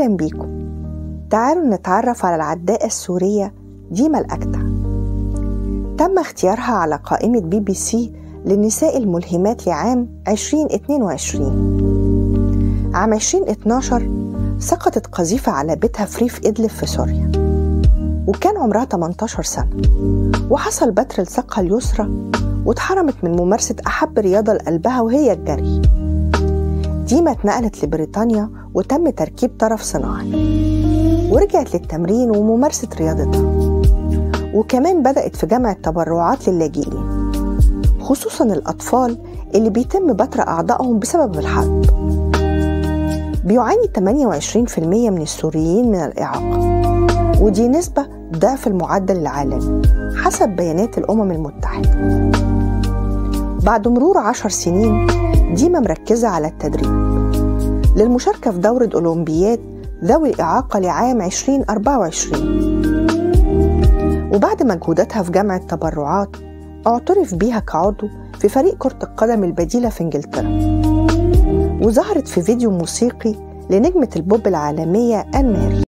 أهلا بيكم. تعالوا نتعرف على العداءة السورية ديما الأكتع. تم اختيارها على قائمة BBC للنساء الملهمات لعام 2022. عام 2012 سقطت قذيفة على بيتها في ريف إدلب في سوريا، وكان عمرها 18 سنة، وحصل بتر لساقها اليسرى واتحرمت من ممارسة أحب رياضة لقلبها وهي الجري. ديما اتنقلت لبريطانيا وتم تركيب طرف صناعي، ورجعت للتمرين وممارسة رياضتها، وكمان بدأت في جمع التبرعات للاجئين، خصوصاً الأطفال اللي بيتم بتر أعضائهم بسبب الحرب. بيعاني 28% من السوريين من الإعاقة، ودي نسبة ضعف المعدل العالمي حسب بيانات الأمم المتحدة. بعد مرور 10 سنين ديما مركزة على التدريب للمشاركة في دورة أولمبياد ذوي الإعاقة لعام 2024. وبعد مجهوداتها في جمع التبرعات اعترف بيها كعضو في فريق كرة القدم البديلة في إنجلترا، وظهرت في فيديو موسيقي لنجمة البوب العالمية آن ماري.